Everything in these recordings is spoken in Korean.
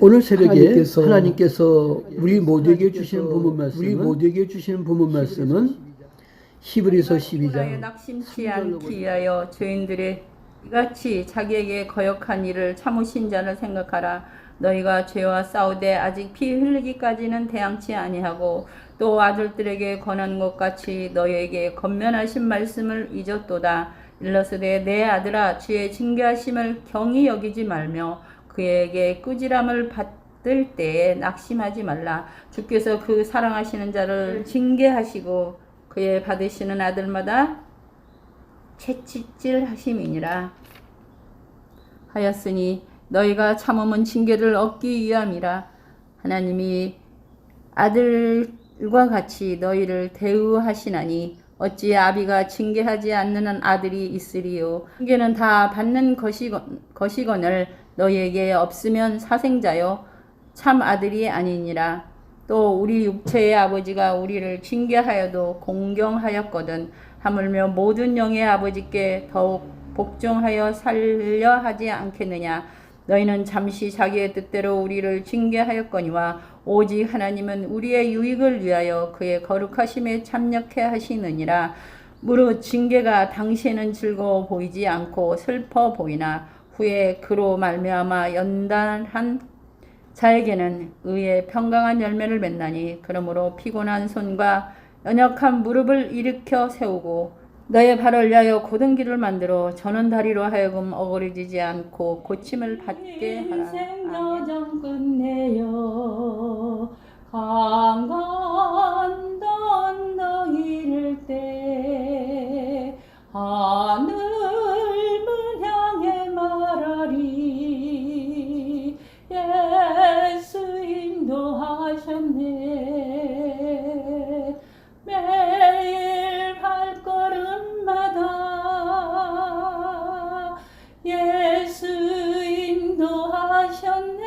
오늘 새벽에 하나님께서 우리 모두에게 주시는 부문 말씀은 히브리서 12장 낙심치 않기 위하여 죄인들의 이같이 자기에게 거역한 일을 참으신 자를 생각하라. 너희가 죄와 싸우되 아직 피 흘리기까지는 대항치 아니하고 또 아들들에게 권한 것 같이 너희에게 권면하신 말씀을 잊었도다. 일러스되 내 아들아 주의 징계하심을 경히 여기지 말며 그에게 꾸지람을 받을 때에 낙심하지 말라. 주께서 그 사랑하시는 자를 징계하시고 그의 받으시는 아들마다 채찍질 하심이니라. 하였으니 너희가 참음은 징계를 얻기 위함이라. 하나님이 아들과 같이 너희를 대우하시나니 어찌 아비가 징계하지 않는 아들이 있으리요. 징계는 다 받는 것이거늘 너희에게 없으면 사생자요 참 아들이 아니니라. 또 우리 육체의 아버지가 우리를 징계하여도 공경하였거든 하물며 모든 영의 아버지께 더욱 복종하여 살려 하지 않겠느냐. 너희는 잠시 자기의 뜻대로 우리를 징계하였거니와 오직 하나님은 우리의 유익을 위하여 그의 거룩하심에 참여케 하시느니라. 무릇 징계가 당시에는 즐거워 보이지 않고 슬퍼 보이나 후에 그로 말미암아 연단한 자에게는 의의 평강한 열매를 맺나니 그러므로 피곤한 손과 연약한 무릎을 일으켜 세우고 너의 발을 위하여 곧은 길을 만들어 저는 다리로 하여금 어그러지지 않고 고침을 받게 하라. 인생 여정 끝내어 강간 언덕 이를 때 하늘문 향해 말하리. 예수 인도하셨네. 매일 발걸음마다 예수 인도하셨네.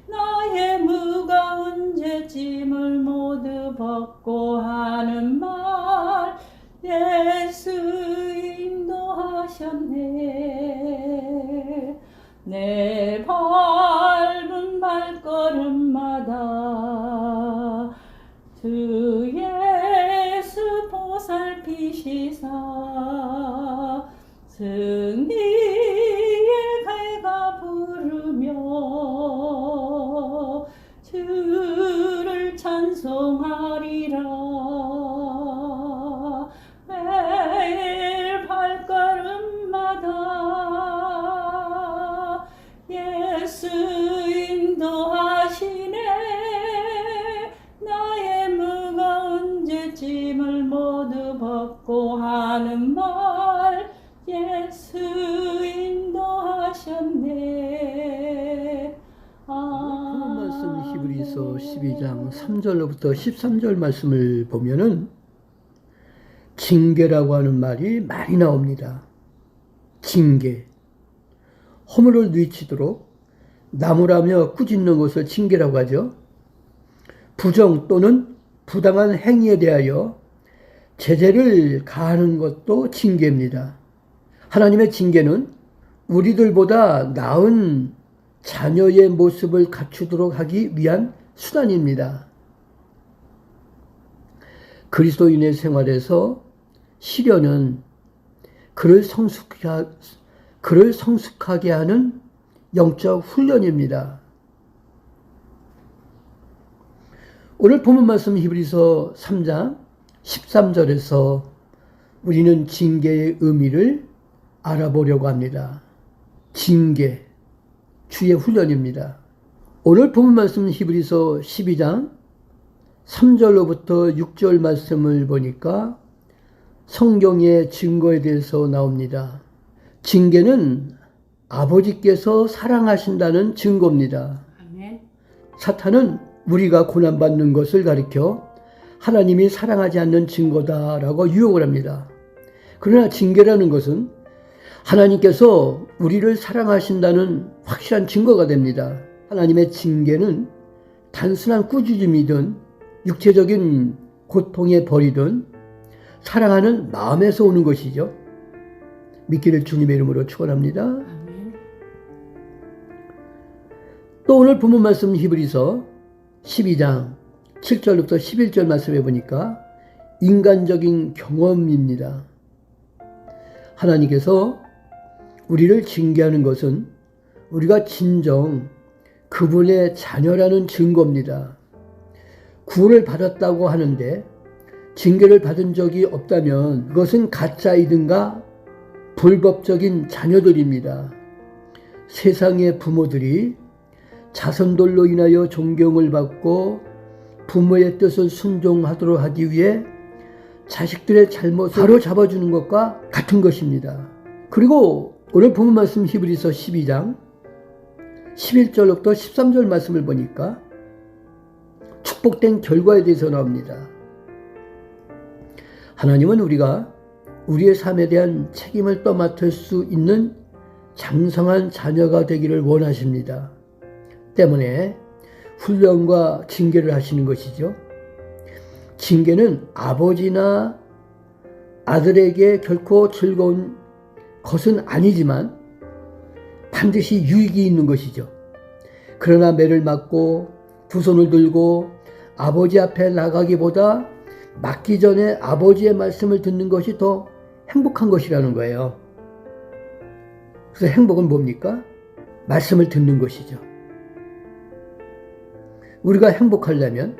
나의 무거운 죄짐을 모두 벗고 하는 말 예수 인도하셨네. 내 밟은 발걸음마다 주 예수 보살피시사 승리의 갈가 부르며 주를 찬송하리라. 매일 발걸음마다 예수 인도하시네. 나의 무거운 죄짐을 모두 벗고 하는 말 예수 인도하셨네. 그 말씀 히브리서 12장 3절로부터 13절 말씀을 보면은 징계라고 하는 말이 많이 나옵니다. 징계. 허물을 뉘치도록 나무라며 꾸짖는 것을 징계라고 하죠. 부정 또는 부당한 행위에 대하여 제재를 가하는 것도 징계입니다. 하나님의 징계는 우리들보다 나은 자녀의 모습을 갖추도록 하기 위한 수단입니다. 그리스도인의 생활에서 시련은 그를 성숙하게 하는 영적 훈련입니다. 오늘 본문 말씀 히브리서 3장 13절에서 우리는 징계의 의미를 알아보려고 합니다. 징계, 주의 훈련입니다. 오늘 본문 말씀 히브리서 12장 3절로부터 6절 말씀을 보니까 성경의 증거에 대해서 나옵니다. 징계는 아버지께서 사랑하신다는 증거입니다. 아멘. 사탄은 우리가 고난받는 것을 가리켜 하나님이 사랑하지 않는 증거다라고 유혹을 합니다. 그러나 징계라는 것은 하나님께서 우리를 사랑하신다는 확실한 증거가 됩니다. 하나님의 징계는 단순한 꾸짖음이든 육체적인 고통의 벌이든 사랑하는 마음에서 오는 것이죠. 믿기를 주님의 이름으로 축원합니다. 또 오늘 본문 말씀 히브리서 12장 7절부터 11절 말씀해 보니까 인간적인 경험입니다. 하나님께서 우리를 징계하는 것은 우리가 진정 그분의 자녀라는 증거입니다. 구원을 받았다고 하는데 징계를 받은 적이 없다면 그것은 가짜이든가 불법적인 자녀들입니다. 세상의 부모들이 자손들로 인하여 존경을 받고 부모의 뜻을 순종하도록 하기 위해 자식들의 잘못을 바로 잡아주는 것과 같은 것입니다. 그리고 오늘 본문 말씀 히브리서 12장 11절부터 13절 말씀을 보니까 축복된 결과에 대해서 나옵니다. 하나님은 우리가 우리의 삶에 대한 책임을 떠맡을 수 있는 장성한 자녀가 되기를 원하십니다. 때문에 훈련과 징계를 하시는 것이죠. 징계는 아버지나 아들에게 결코 즐거운 것은 아니지만 반드시 유익이 있는 것이죠. 그러나 매를 맞고 두 손을 들고 아버지 앞에 나가기보다 맞기 전에 아버지의 말씀을 듣는 것이 더 행복한 것이라는 거예요. 그래서 행복은 뭡니까? 말씀을 듣는 것이죠. 우리가 행복하려면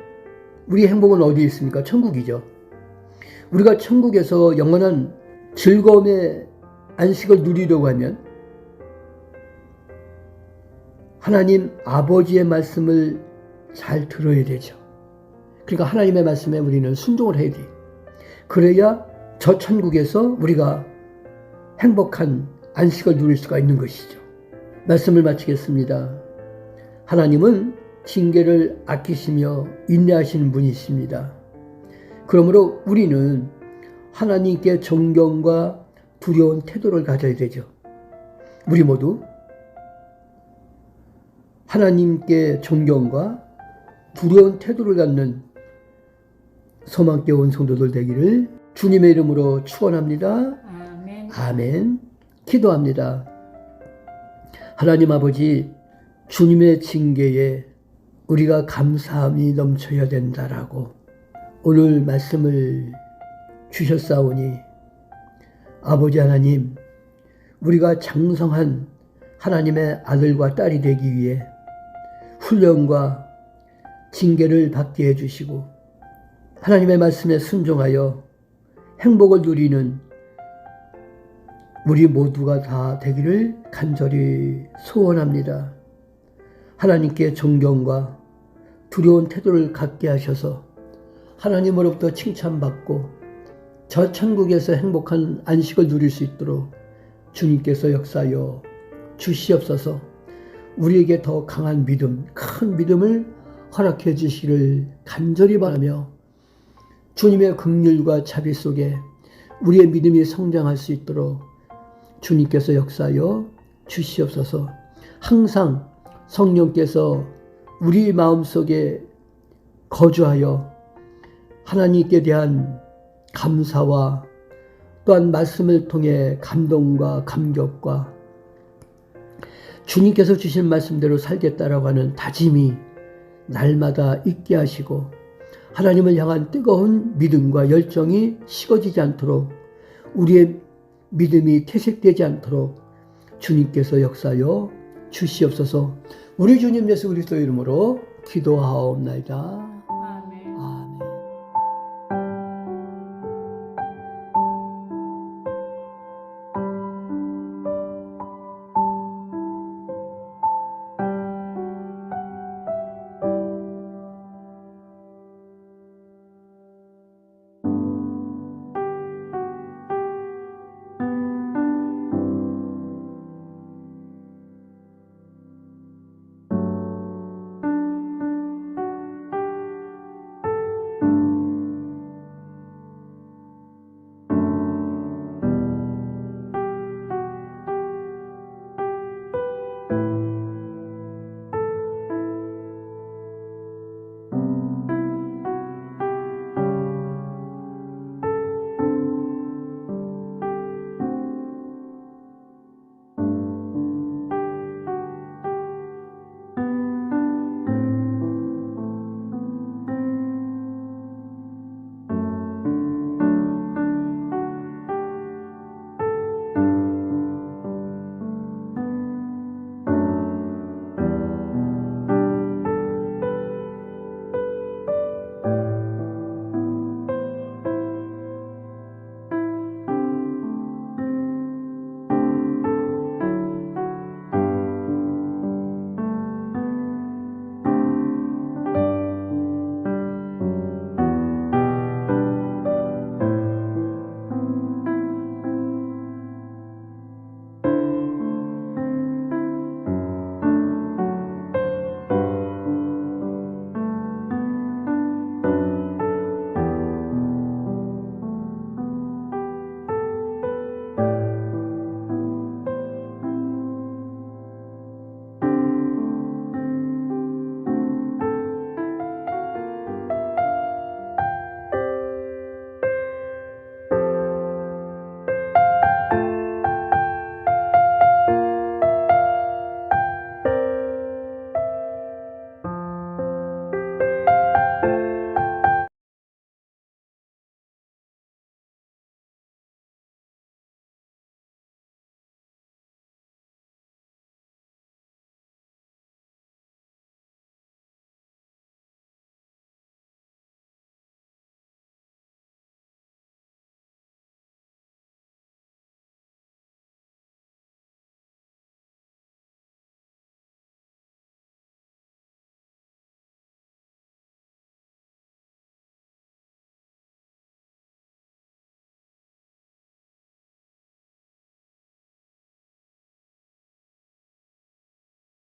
우리의 행복은 어디에 있습니까? 천국이죠. 우리가 천국에서 영원한 즐거움의 안식을 누리려고 하면 하나님 아버지의 말씀을 잘 들어야 되죠. 그러니까 하나님의 말씀에 우리는 순종을 해야 돼요. 그래야 저 천국에서 우리가 행복한 안식을 누릴 수가 있는 것이죠. 말씀을 마치겠습니다. 하나님은 징계를 아끼시며 인내하시는 분이십니다. 그러므로 우리는 하나님께 존경과 두려운 태도를 가져야 되죠. 우리 모두 하나님께 존경과 두려운 태도를 갖는 소망께 온 성도들 되기를 주님의 이름으로 축원합니다. 아멘. 아멘. 기도합니다. 하나님 아버지, 주님의 징계에 우리가 감사함이 넘쳐야 된다라고 오늘 말씀을 주셨사오니 아버지 하나님, 우리가 장성한 하나님의 아들과 딸이 되기 위해 훈련과 징계를 받게 해주시고 하나님의 말씀에 순종하여 행복을 누리는 우리 모두가 다 되기를 간절히 소원합니다. 하나님께 존경과 두려운 태도를 갖게 하셔서 하나님으로부터 칭찬받고 저 천국에서 행복한 안식을 누릴 수 있도록 주님께서 역사하여 주시옵소서. 우리에게 더 강한 믿음, 큰 믿음을 허락해 주시기를 간절히 바라며 주님의 긍휼과 자비 속에 우리의 믿음이 성장할 수 있도록 주님께서 역사하여 주시옵소서. 항상 성령께서 우리 마음속에 거주하여 하나님께 대한 감사와 또한 말씀을 통해 감동과 감격과 주님께서 주신 말씀대로 살겠다라고 하는 다짐이 날마다 있게 하시고 하나님을 향한 뜨거운 믿음과 열정이 식어지지 않도록 우리의 믿음이 퇴색되지 않도록 주님께서 역사하여 주시옵소서. 우리 주님 예수 그리스도 이름으로 기도하옵나이다.